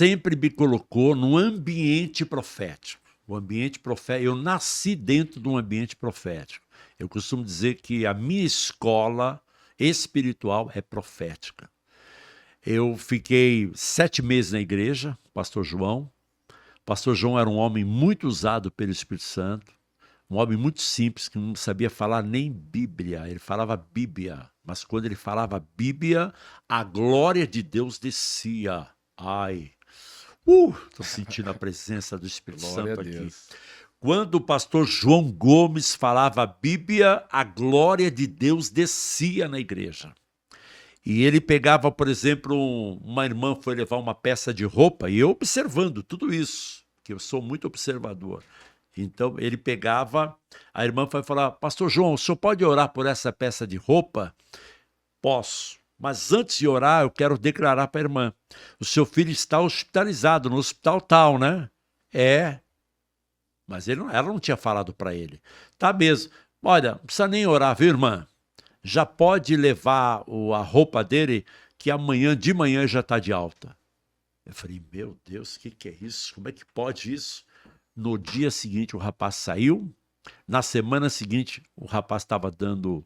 sempre me colocou num ambiente profético. O ambiente profético, eu nasci dentro de um ambiente profético. Eu costumo dizer que a minha escola espiritual é profética. Eu fiquei 7 meses na igreja, pastor João. Pastor João era um homem muito usado pelo Espírito Santo, um homem muito simples, que não sabia falar nem Bíblia. Ele falava Bíblia, mas quando ele falava Bíblia, a glória de Deus descia. Ai, estou sentindo a presença do Espírito Glória Santo a aqui. Deus. Quando o pastor João Gomes falava Bíblia, a glória de Deus descia na igreja. E ele pegava, por exemplo, uma irmã foi levar uma peça de roupa, e eu observando tudo isso, que eu sou muito observador. Então ele pegava, a irmã foi falar, pastor João, o senhor pode orar por essa peça de roupa? Posso, mas antes de orar eu quero declarar para a irmã, o seu filho está hospitalizado no hospital tal, né? É, mas ela não tinha falado para ele. Tá mesmo, olha, não precisa nem orar, viu, irmã? Já pode levar a roupa dele, que amanhã de manhã já está de alta. Eu falei, meu Deus, o que é isso? Como é que pode isso? No dia seguinte o rapaz saiu, na semana seguinte o rapaz estava dando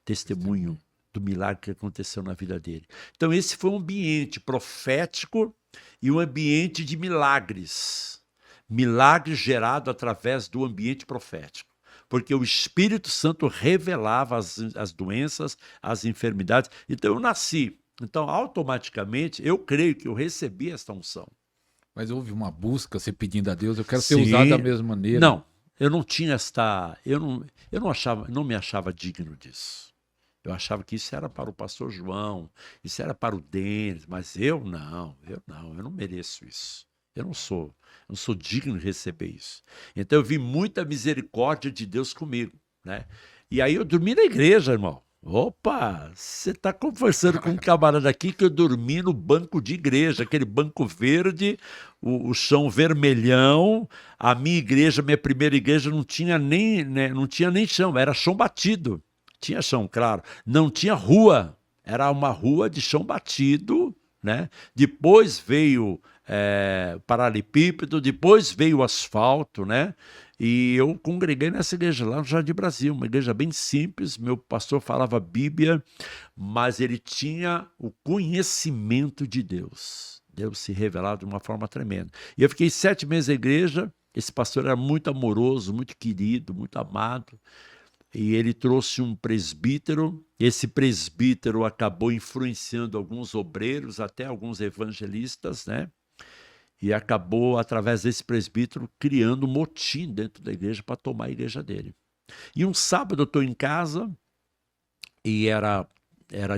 testemunho do milagre que aconteceu na vida dele. Então esse foi um ambiente profético e um ambiente de milagres. Milagres gerados através do ambiente profético. Porque o Espírito Santo revelava as doenças, as enfermidades. Então eu nasci. Então automaticamente eu creio que eu recebi esta unção. Mas houve uma busca, você pedindo a Deus, eu quero ser Sim. usado da mesma maneira. Não, eu não tinha esta... Eu não me achava digno disso. Eu achava que isso era para o pastor João, isso era para o Denis, mas eu não mereço isso. Eu não sou digno de receber isso. Então eu vi muita misericórdia de Deus comigo, né? E aí eu dormi na igreja, irmão. Opa, você está conversando com um camarada aqui que eu dormi no banco de igreja, aquele banco verde, o chão vermelhão. A minha igreja, minha primeira igreja, não tinha nem, né, não tinha nem chão, era chão batido. Tinha chão, claro. Não tinha rua. Era uma rua de chão batido, né? Depois veio paralelepípedo, depois veio o asfalto, né? E eu congreguei nessa igreja lá no Jardim Brasil, uma igreja bem simples. Meu pastor falava Bíblia, mas ele tinha o conhecimento de Deus. Deus se revelava de uma forma tremenda. E eu fiquei 7 meses na igreja. Esse pastor era muito amoroso, muito querido, muito amado. E ele trouxe um presbítero. Esse presbítero acabou influenciando alguns obreiros, até alguns evangelistas, né? E acabou, através desse presbítero, criando um motim dentro da igreja para tomar a igreja dele. E um sábado eu estou em casa e era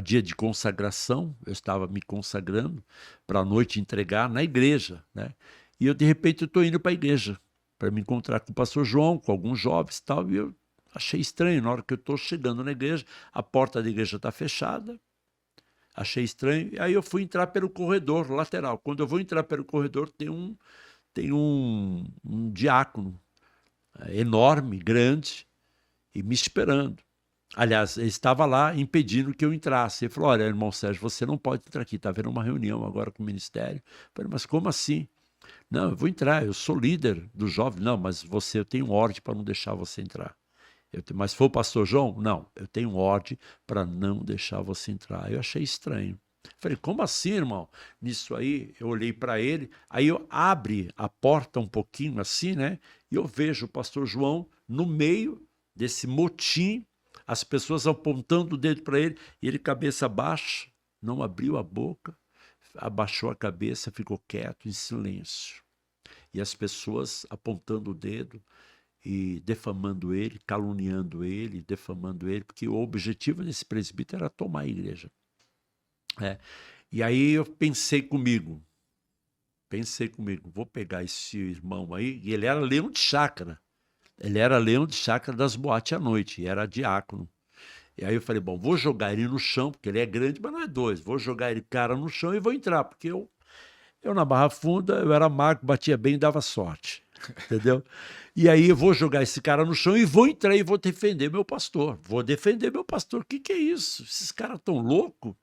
dia de consagração, eu estava me consagrando para a noite entregar na igreja, né? E eu, de repente, estou indo para a igreja para me encontrar com o pastor João, com alguns jovens e tal, e eu achei estranho, na hora que eu estou chegando na igreja, a porta da igreja está fechada, achei estranho, e aí eu fui entrar pelo corredor lateral. Quando eu vou entrar pelo corredor, tem um diácono enorme, grande, e me esperando. Aliás, ele estava lá impedindo que eu entrasse. Ele falou, olha, irmão Sérgio, você não pode entrar aqui, está havendo uma reunião agora com o ministério. Eu falei, mas como assim? Não, eu vou entrar, eu sou líder do jovem. Não, mas eu tenho ordem para não deixar você entrar. Mas foi o pastor João? Não, eu tenho ordem para não deixar você entrar. Eu achei estranho. Falei, como assim, irmão? Nisso aí, eu olhei para ele, aí eu abro a porta um pouquinho assim, né? E eu vejo o pastor João no meio desse motim, as pessoas apontando o dedo para ele, e ele cabeça baixa, não abriu a boca, abaixou a cabeça, ficou quieto, em silêncio. E as pessoas apontando o dedo, e defamando ele, caluniando ele, defamando ele, porque o objetivo desse presbítero era tomar a igreja. E aí eu pensei comigo, vou pegar esse irmão aí, e ele era leão de chácara, das boates à noite, e era diácono. E aí eu falei, bom, vou jogar ele no chão, porque ele é grande, mas não é dois, vou jogar ele cara no chão e vou entrar, porque eu na Barra Funda, eu era magro, batia bem e dava sorte. Entendeu? E aí eu vou jogar esse cara no chão e vou entrar e vou defender meu pastor. O que é isso? Esses caras tão loucos?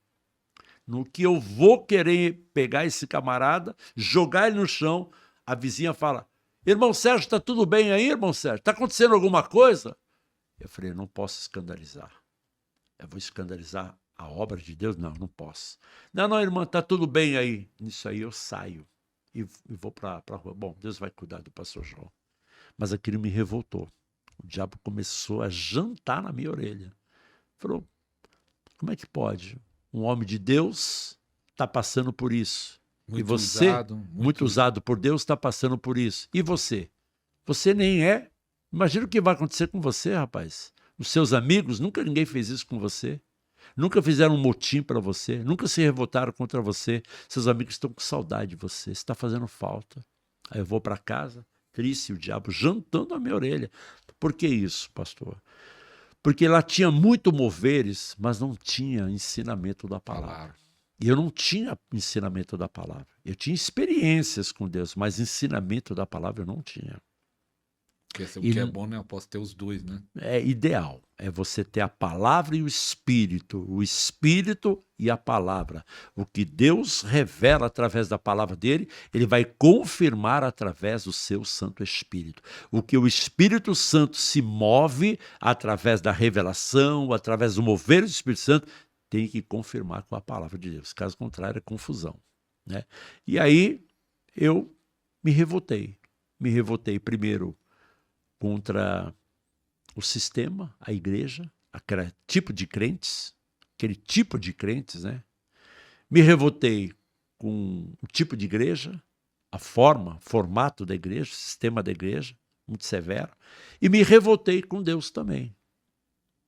no que eu vou querer pegar esse camarada, jogar ele no chão, a vizinha fala, irmão Sérgio, está tudo bem aí, irmão Sérgio? Está acontecendo alguma coisa? Eu falei, não posso escandalizar. Eu vou escandalizar a obra de Deus? Não, não posso. Não, irmã, está tudo bem aí. Nisso aí eu saio e vou para a rua. Bom, Deus vai cuidar do pastor João. Mas aquilo me revoltou. O diabo começou a jantar na minha orelha. Falou, como é que pode? Um homem de Deus está passando por isso. Muito e você, usado, muito usado por Deus, está passando por isso. E você? Você nem é. Imagina o que vai acontecer com você, rapaz. Os seus amigos, nunca ninguém fez isso com você. Nunca fizeram um motim para você. Nunca se revoltaram contra você. Seus amigos estão com saudade de você. Você está fazendo falta. Aí eu vou para casa, triste, o diabo jantando a minha orelha. Por que isso, pastor? Porque lá tinha muito moveres, mas não tinha ensinamento da palavra. E eu não tinha ensinamento da palavra. Eu tinha experiências com Deus, mas ensinamento da palavra eu não tinha. O que é bom, né? Eu posso ter os dois, né? É ideal. É você ter a palavra e o Espírito e a palavra. O que Deus revela através da palavra dele, ele vai confirmar através do seu Santo Espírito. O que o Espírito Santo se move através da revelação, através do mover do Espírito Santo, tem que confirmar com a palavra de Deus. Caso contrário, é confusão, né? E aí eu me revoltei. Me revoltei primeiro contra o sistema, a igreja, aquele tipo de crentes, né? Me revoltei com o tipo de igreja, a forma, formato da igreja, o sistema da igreja, muito severo, e me revoltei com Deus também.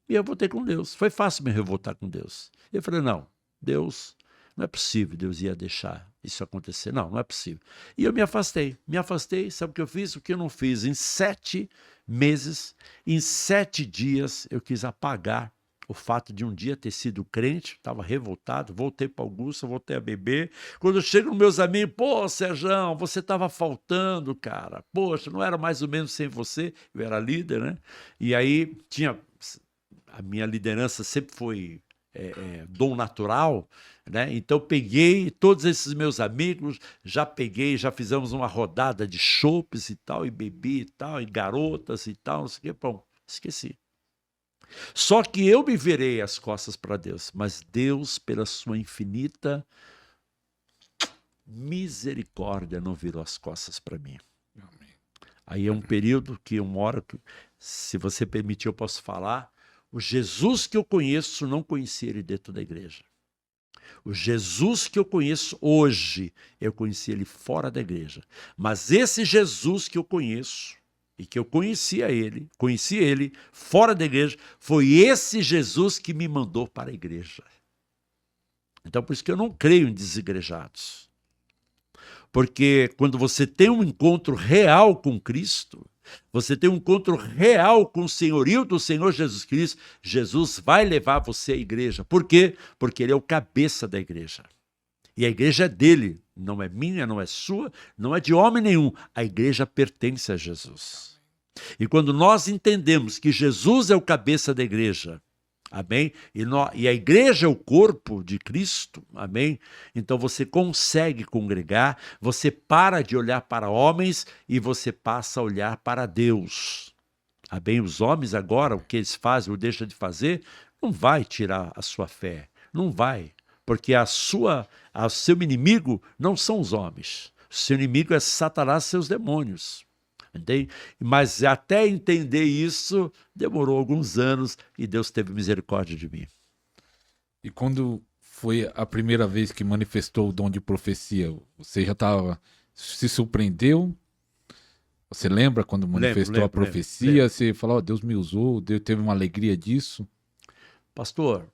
Me revoltei com Deus. Foi fácil me revoltar com Deus. Eu falei, não, Deus, não é possível, Deus ia deixar isso acontecer. Não, não é possível. E eu me afastei, sabe o que eu fiz? O que eu não fiz? Em 7 meses, em 7 dias, eu quis apagar o fato de um dia ter sido crente, estava revoltado, voltei para Augusta, voltei a beber. Quando eu chego nos meus amigos, pô, Sérgio, você estava faltando, cara. Poxa, não era mais ou menos sem você, eu era líder, né? E aí a minha liderança sempre foi dom natural, né? Então peguei todos esses meus amigos, já fizemos uma rodada de chopes e tal, e bebi e tal, e garotas e tal, não sei o que, bom, esqueci. Só que eu me virei as costas para Deus, mas Deus, pela sua infinita misericórdia, não virou as costas para mim. Amém. Aí é um período que uma hora, se você permitir, eu posso falar. O Jesus que eu conheço, não conhecia ele dentro da igreja. O Jesus que eu conheço hoje, eu conheci ele fora da igreja. Mas esse Jesus que eu conheço, e que eu conheci ele fora da igreja, foi esse Jesus que me mandou para a igreja. Então, por isso que eu não creio em desigrejados. Porque quando você tem um encontro real com Cristo, você tem um encontro real com o senhorio do Senhor Jesus Cristo, Jesus vai levar você à igreja. Por quê? Porque ele é o cabeça da igreja. E a igreja é dele, não é minha, não é sua, não é de homem nenhum. A igreja pertence a Jesus. E quando nós entendemos que Jesus é o cabeça da igreja, amém? E a igreja é o corpo de Cristo, amém? Então você consegue congregar, você para de olhar para homens e você passa a olhar para Deus. Amém? Os homens agora, o que eles fazem ou deixam de fazer, não vai tirar a sua fé, não vai. Porque o seu inimigo não são os homens, o seu inimigo é Satanás e seus demônios. Entende? Mas até entender isso, demorou alguns anos e Deus teve misericórdia de mim. E quando foi a primeira vez que manifestou o dom de profecia, você já se surpreendeu? Você lembra quando manifestou a profecia? Lembro. Você falou, Deus me usou, Deus teve uma alegria disso? Pastor,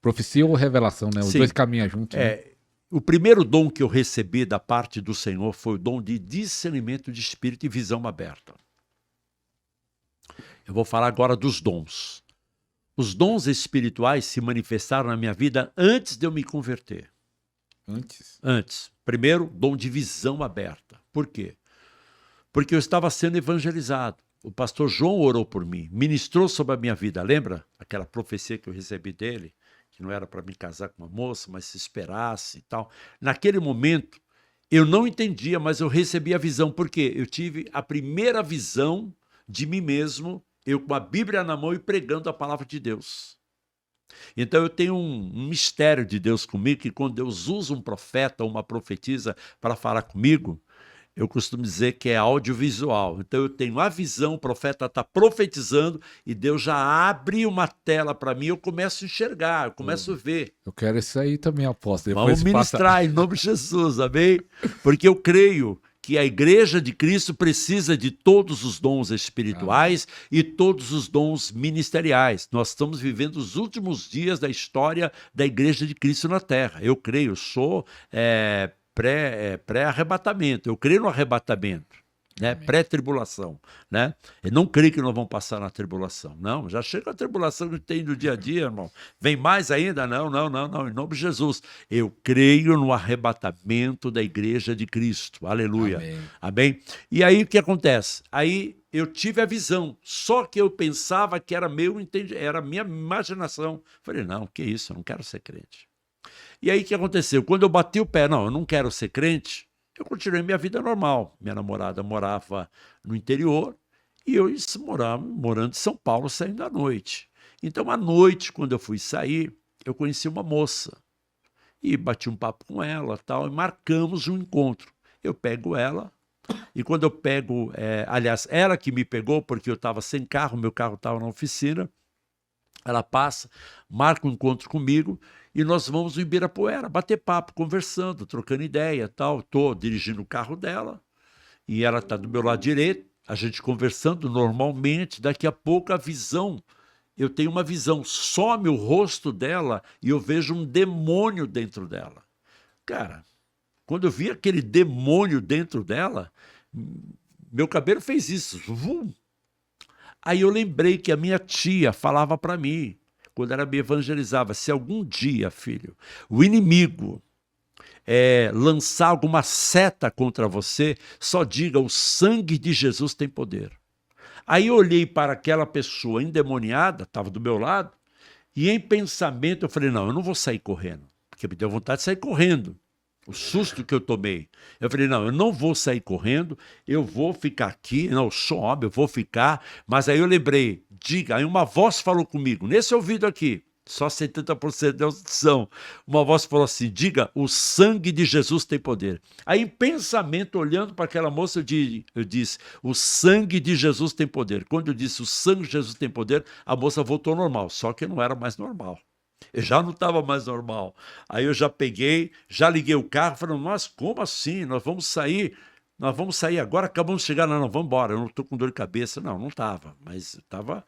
profecia ou revelação, né? Os dois caminham juntos. Né? O primeiro dom que eu recebi da parte do Senhor foi o dom de discernimento de espírito e visão aberta. Eu vou falar agora dos dons. Os dons espirituais se manifestaram na minha vida antes de eu me converter. Antes. Primeiro, dom de visão aberta. Por quê? Porque eu estava sendo evangelizado. O pastor João orou por mim, ministrou sobre a minha vida. Lembra aquela profecia que eu recebi dele? que não era para me casar com uma moça, mas se esperasse e tal. Naquele momento, eu não entendia, mas eu recebi a visão, porque eu tive a primeira visão de mim mesmo, eu com a Bíblia na mão e pregando a palavra de Deus. Então eu tenho um mistério de Deus comigo, que quando Deus usa um profeta ou uma profetisa para falar comigo, eu costumo dizer que é audiovisual. Então eu tenho a visão, o profeta está profetizando e Deus já abre uma tela para mim, eu começo a enxergar, eu começo a ver. Eu quero isso aí também, apóstolo. Vamos ministrar em nome de Jesus, amém? Porque eu creio que a igreja de Cristo precisa de todos os dons espirituais e todos os dons ministeriais. Nós estamos vivendo os últimos dias da história da igreja de Cristo na Terra. Eu creio, sou pré-arrebatamento, eu creio no arrebatamento, né? Pré-tribulação, né? Eu não creio que nós vamos passar na tribulação, não, já chega a tribulação que tem no dia a dia, irmão, vem mais ainda? Não, em nome de Jesus, eu creio no arrebatamento da igreja de Cristo, aleluia, amém? E aí o que acontece? Aí eu tive a visão, só que eu pensava que era era minha imaginação, falei, não, que isso, eu não quero ser crente. E aí o que aconteceu? Quando eu bati o pé, não, eu não quero ser crente, eu continuei minha vida normal. Minha namorada morava no interior e eu morando em São Paulo, saindo à noite. Então, à noite, quando eu fui sair, eu conheci uma moça e bati um papo com ela tal, e marcamos um encontro. Eu pego ela e quando eu pego, aliás, ela que me pegou porque eu estava sem carro, meu carro estava na oficina, ela passa, marca um encontro comigo e nós vamos no Ibirapuera, bater papo, conversando, trocando ideia, tal. Estou dirigindo o carro dela e ela está do meu lado direito, a gente conversando normalmente. Daqui a pouco eu tenho uma visão, some o rosto dela e eu vejo um demônio dentro dela. Cara, quando eu vi aquele demônio dentro dela, meu cabelo fez isso. Vum. Aí eu lembrei que a minha tia falava para mim, quando ela me evangelizava, se algum dia, filho, o inimigo lançar alguma seta contra você, só diga, o sangue de Jesus tem poder. Aí eu olhei para aquela pessoa endemoniada, estava do meu lado, e em pensamento eu falei, não, eu não vou sair correndo, porque me deu vontade de sair correndo. O susto que eu tomei. Eu falei, não, eu não vou sair correndo, eu vou ficar aqui, não, eu sou homem, eu vou ficar. Mas aí eu lembrei, diga, aí uma voz falou comigo, nesse ouvido aqui, só 70% de audição, uma voz falou assim, diga, o sangue de Jesus tem poder. Aí em pensamento, olhando para aquela moça, eu disse, o sangue de Jesus tem poder. Quando eu disse, o sangue de Jesus tem poder, a moça voltou ao normal, só que não era mais normal. Eu já não estava mais normal. Aí eu já peguei, já liguei o carro, falei, mas como assim? Nós vamos sair agora, acabamos de chegar, não, vamos embora, eu não estou com dor de cabeça. Não estava, mas estava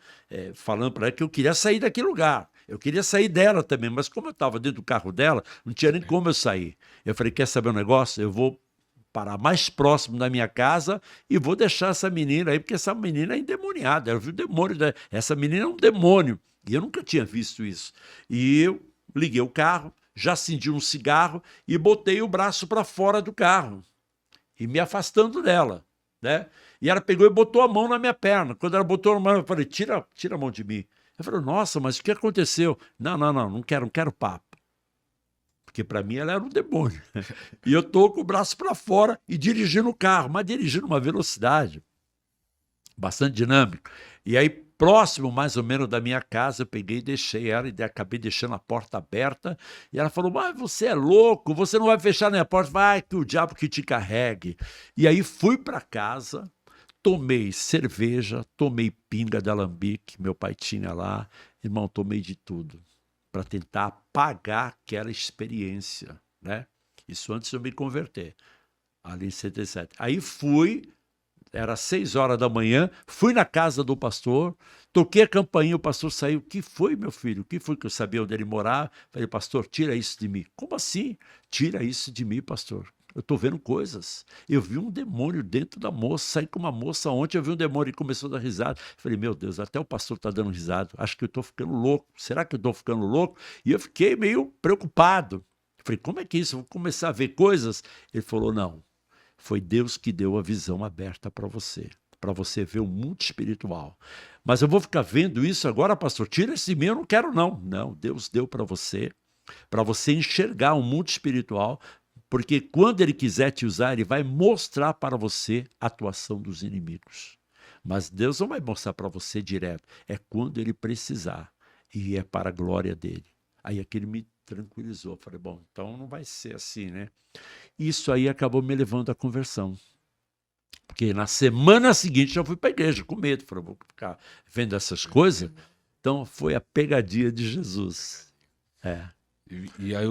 falando para ela que eu queria sair daquele lugar. Eu queria sair dela também, mas como eu estava dentro do carro dela, não tinha nem como eu sair. Eu falei, quer saber um negócio? Eu vou parar mais próximo da minha casa e vou deixar essa menina aí, porque essa menina é endemoniada, ela viu o demônio, essa menina é um demônio. E eu nunca tinha visto isso. E eu liguei o carro, já acendi um cigarro e botei o braço para fora do carro. E me afastando dela, né? E ela pegou e botou a mão na minha perna. Quando ela botou a mão, eu falei, tira a mão de mim. Eu falei, nossa, mas o que aconteceu? Não quero papo. Porque para mim ela era um demônio. E eu tô com o braço para fora e dirigindo o carro, mas dirigindo uma velocidade bastante dinâmica. E aí, próximo mais ou menos da minha casa, eu peguei e deixei ela e acabei deixando a porta aberta. E ela falou, mas você é louco, você não vai fechar nem a porta, vai que o diabo que te carregue. E aí fui para casa, tomei cerveja, tomei pinga de alambique, meu pai tinha lá, irmão, tomei de tudo, para tentar apagar aquela experiência, né? Isso antes de eu me converter, ali em 77. Aí fui... Era 6 horas da manhã, fui na casa do pastor, toquei a campainha, o pastor saiu. O que foi, meu filho? O que foi que eu sabia onde ele morava? Falei, pastor, tira isso de mim. Como assim? Tira isso de mim, pastor. Eu estou vendo coisas. Eu vi um demônio dentro da moça, saí com uma moça ontem, eu vi um demônio e começou a dar risada. Falei, meu Deus, até o pastor está dando risada. Acho que eu estou ficando louco. Será que eu estou ficando louco? E eu fiquei meio preocupado. Falei, como é que é isso? Eu vou começar a ver coisas? Ele falou, não. Foi Deus que deu a visão aberta para você. para você ver o mundo espiritual. Mas eu vou ficar vendo isso agora, pastor, tira esse de mim, eu não quero não. Não, Deus deu para você enxergar o mundo espiritual, porque quando ele quiser te usar, ele vai mostrar para você a atuação dos inimigos. Mas Deus não vai mostrar para você direto, é quando ele precisar, e é para a glória dele. Aí aquele me tranquilizou, falei, bom, então não vai ser assim, né? Isso aí acabou me levando à conversão. Porque na semana seguinte eu fui para a igreja com medo, falei, vou ficar vendo essas coisas. Então foi a pegadinha de Jesus. E aí